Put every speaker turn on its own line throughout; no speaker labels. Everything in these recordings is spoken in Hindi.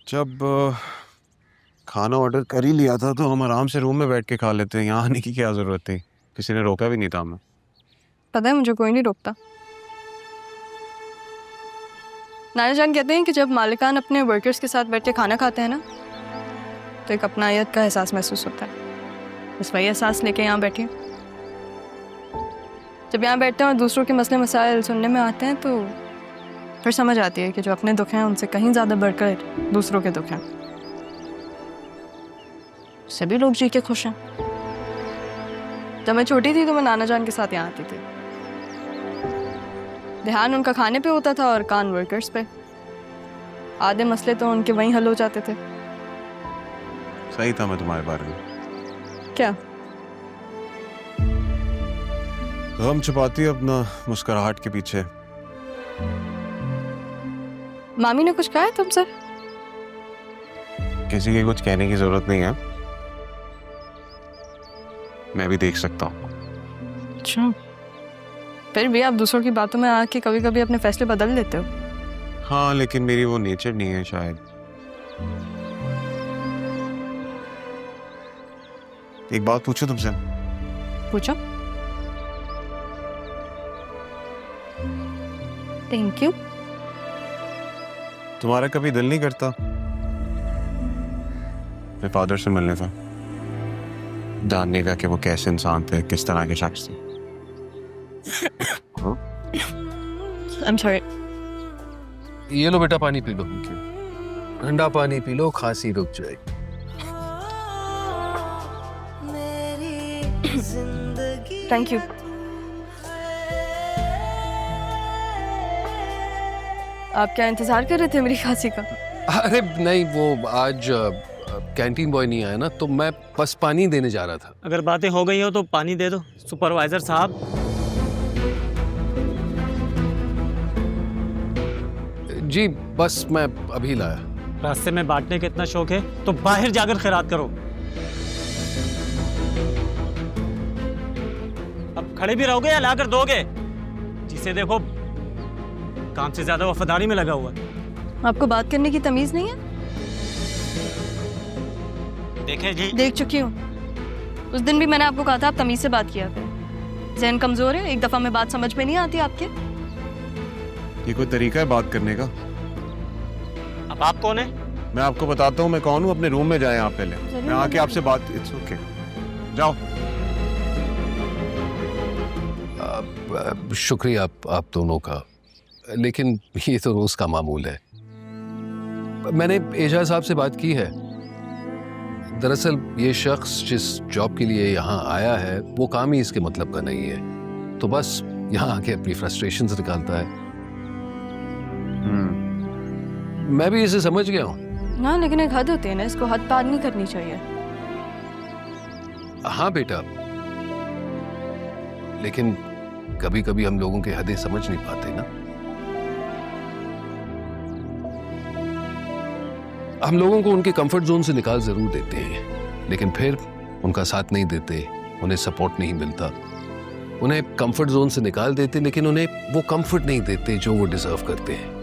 जब खाना ऑर्डर कर ही लिया था तो हम आराम से रूम में बैठ के खा लेते हैं। यहाँ आने की क्या ज़रूरत थी? किसी ने रोका भी नहीं था हमें।
पता है मुझे कोई नहीं रोकता। नाना जान कहते हैं कि जब मालिकान अपने वर्कर्स के साथ बैठ के खाना खाते हैं ना तो एक अपनायत का एहसास महसूस होता है। बस वही एहसास लेके यहाँ बैठी हूँ। जब यहाँ बैठते हैं और दूसरों के मसले मसाइल सुनने में आते हैं तो फिर समझ आती है कि जो अपने दुख हैं उनसे कहीं ज़्यादा बढ़कर दूसरों के दुख हैं। सभी लोग जी के खुश हैं। जब मैं छोटी थी तो मैं नाना जान के साथ यहाँ आती थी। ध्यान उनका खाने पे होता था और कान वर्कर्स पे। आधे मसले तो उनके वहीं हल हो जाते थे।
सही था मैं तुम्हारे बारे में।
क्या?
गम छुपाती है अपना मुस्कुराहट के पीछे।
मामी ने कुछ कहा है तुमसे?
किसी के कुछ कहने की जरूरत नहीं है, मैं भी देख सकता हूँ।
अच्छा, फिर भी आप दूसरों की बातों में आके कभी कभी अपने फैसले बदल लेते हो।
हाँ, लेकिन मेरी वो नेचर नहीं है शायद। एक बात पूछूं तुमसे?
पूछो। Thank you.
तुम्हारा कभी दिल नहीं करता मेरे फादर से मिलने का, जानने का कि वो कैसे इंसान थे, किस तरह के शख्स थे?
I'm sorry.
ये लो बेटा, पानी पी लो। ठंडा पानी पी लो, खांसी रुक जाएगी।
Thank you. आप क्या इंतजार कर रहे थे मेरी खांसी का?
अरे नहीं, वो आज कैंटीन बॉय नहीं आया ना, तो मैं बस पानी देने जा रहा था।
अगर बातें हो गई हो तो पानी दे दो सुपरवाइजर साहब।
जी बस मैं अभी लाया।
रास्ते में बांटने का इतना शौक है तो बाहर जाकर खैरात करो। अब खड़े भी रहोगे या लाकर दोगे? जिसे देखो काम से ज्यादा वफादारी में लगा हुआ है।
आपको बात करने की तमीज नहीं है?
देखें जी,
देख चुकी हूँ। उस दिन भी मैंने आपको कहा था आप तमीज से बात किया करें। ज़हन कमजोर है, एक दफा में बात समझ में नहीं आती आपके।
ये कोई तरीका है बात करने का?
अब आप कौन है?
मैं आपको बताता हूँ मैं कौन हूँ। अपने रूम में जाएं आप पहले, मैं आके आपसे बात। इट्स ओके, जाओ।
शुक्रिया आप दोनों का, लेकिन ये तो रोज का मामूल है। मैंने एजाज साहब से बात की है। दरअसल ये शख्स जिस जॉब के लिए यहाँ आया है वो काम ही इसके मतलब का नहीं है, तो बस यहाँ आके अपनी फ्रस्ट्रेशंस निकालता है। मैं भी इसे समझ गया हूँ।
ना, लेकिन एक हद होती है ना, इसको हद पार नहीं करनी चाहिए।
हाँ बेटा, लेकिन कभी कभी हम लोगों के हदें समझ नहीं पाते ना। हम लोगों को उनके कंफर्ट जोन से निकाल जरूर देते हैं, लेकिन फिर उनका साथ नहीं देते, उन्हें सपोर्ट नहीं मिलता। उन्हें कंफर्ट जोन से निकाल देते, लेकिन उन्हें वो कंफर्ट नहीं देते जो वो डिजर्व करते हैं।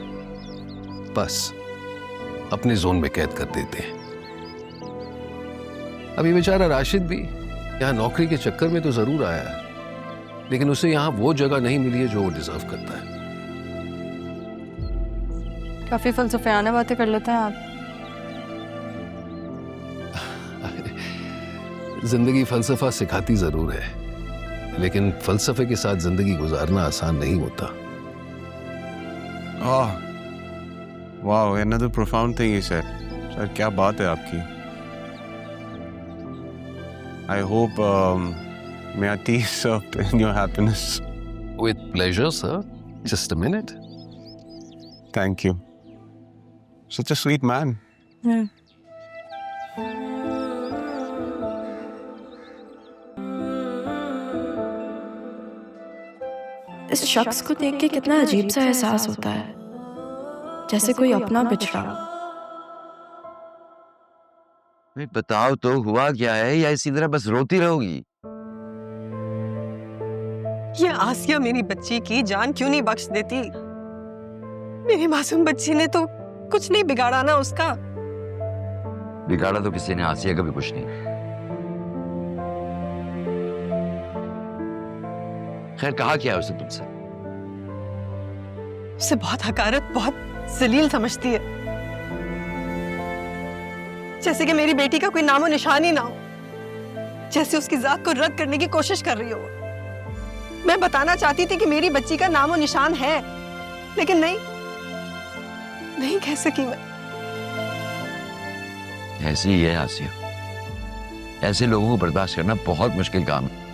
बस अपने जोन में कैद कर देते हैं। अब ये बेचारा राशिद भी यहाँ नौकरी के चक्कर में तो जरूर आया है, लेकिन उसे यहाँ वो जगह नहीं मिली है जो वो डिजर्व करता है।
काफी फलसफियाना बातें कर लेते हैं आप।
जिंदगी फलसफा सिखाती जरूर है, लेकिन फलसफे के साथ जिंदगी गुजारना आसान नहीं होता।
वाह, another profound thing he said. Sir क्या बात है आपकी। I hope may I tease up in your happiness.
With pleasure, sir. Just a minute.
Thank you. Such a sweet man.
इस शख्स को देख के कितना अजीब सा एहसास होता है, जैसे कोई अपना बिछड़ा।
बताओ तो हुआ क्या है, या इसी तरह बस रोती रहोगी?
ये आसिया मेरी बच्ची की जान क्यों नहीं बख्श देती? मेरी मासूम बच्ची ने तो कुछ नहीं बिगाड़ा ना उसका।
बिगाड़ा तो किसी ने आसिया का भी कुछ नहीं। खैर कहा क्या है उसने तुमसे?
उसे बहुत हकारत, बहुत जलील समझती है, जैसे कि मेरी बेटी का कोई नामो निशान ही ना हो, जैसे उसकी जात को रद्द करने की कोशिश कर रही हो। मैं बताना चाहती थी कि मेरी बच्ची का नामो निशान है, लेकिन नहीं कह सकी मैं।
ऐसी ही है आसिया, ऐसे लोगों को बर्दाश्त करना बहुत मुश्किल काम है,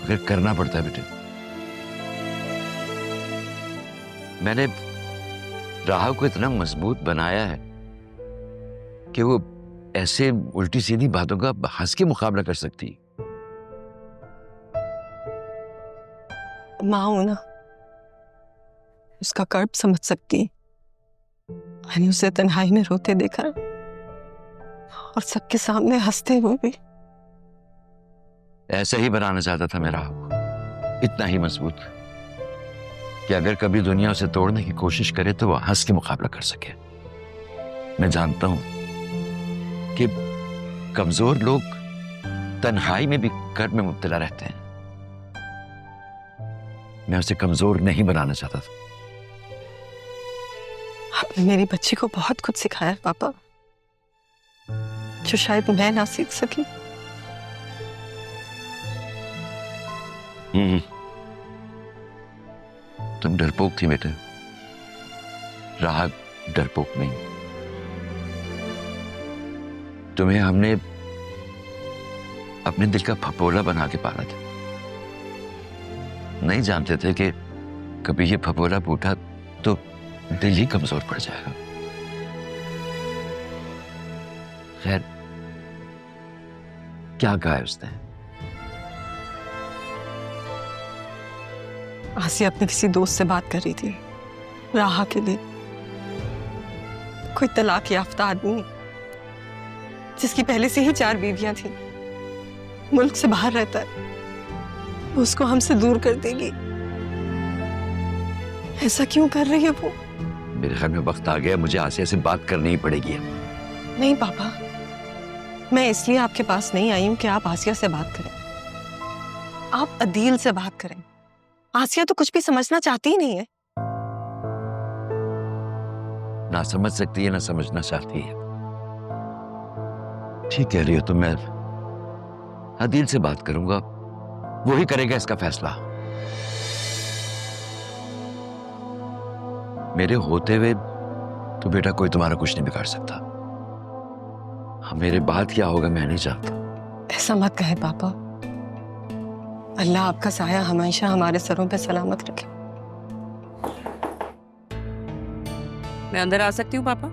मगर करना पड़ता है बेटे। मैंने राह को इतना मजबूत बनाया है कि वो ऐसे उल्टी सीधी बातों का हंस के मुकाबला कर सकती है।
माँ हूं ना, उसका कर्ब समझ सकती है। मैंने उसे तन्हाई में रोते देखा और सबके सामने हंसते हुए भी।
ऐसा ही बनाना चाहता था मैं राह को, इतना ही मजबूत कि अगर कभी दुनिया उसे तोड़ने की कोशिश करे तो वह हंस के मुकाबला कर सके। मैं जानता हूं कि कमजोर लोग तन्हाई में भी कर्ब में मुब्तला रहते हैं। मैं उसे कमजोर नहीं बनाना चाहता था।
आपने मेरी बच्ची को बहुत कुछ सिखाया है पापा, जो शायद मैं ना सीख सकी।
तुम डरपोक थी बेटे, राह डरपोक नहीं। तुम्हें हमने अपने दिल का फपोला बना के पाला था। नहीं जानते थे कि कभी ये फपोला फूटा तो दिल ही कमजोर पड़ जाएगा। खैर क्या कहा है उसने?
आसिया अपने किसी दोस्त से बात कर रही थी राह के लिए। कोई तलाक याफ्ता आदमी जिसकी पहले से ही 4 बीवियां थी, मुल्क से बाहर रहता है, वो उसको हमसे दूर कर देगी। ऐसा क्यों कर रही है वो?
मेरे ख्याल में वक्त आ गया, मुझे आसिया से बात करनी ही पड़ेगी।
नहीं पापा, मैं इसलिए आपके पास नहीं आई हूं कि आप आसिया से बात करें। आप अदील से बात करें। आसिया तो कुछ भी समझना चाहती ही नहीं है।
ना समझ सकती है ना समझना चाहती है। ठीक कह रही हो तुम। मैं अदील से बात करूंगा, वही करेगा इसका फैसला। मेरे होते हुए तो बेटा कोई तुम्हारा कुछ नहीं बिगाड़ सकता। हाँ, मेरे बाद क्या होगा मैं नहीं जानता।
ऐसा मत कहे पापा। अल्लाह आपका साया हमेशा हमारे सरों पे सलामत रखे।
मैं अंदर आ सकती हूँ पापा?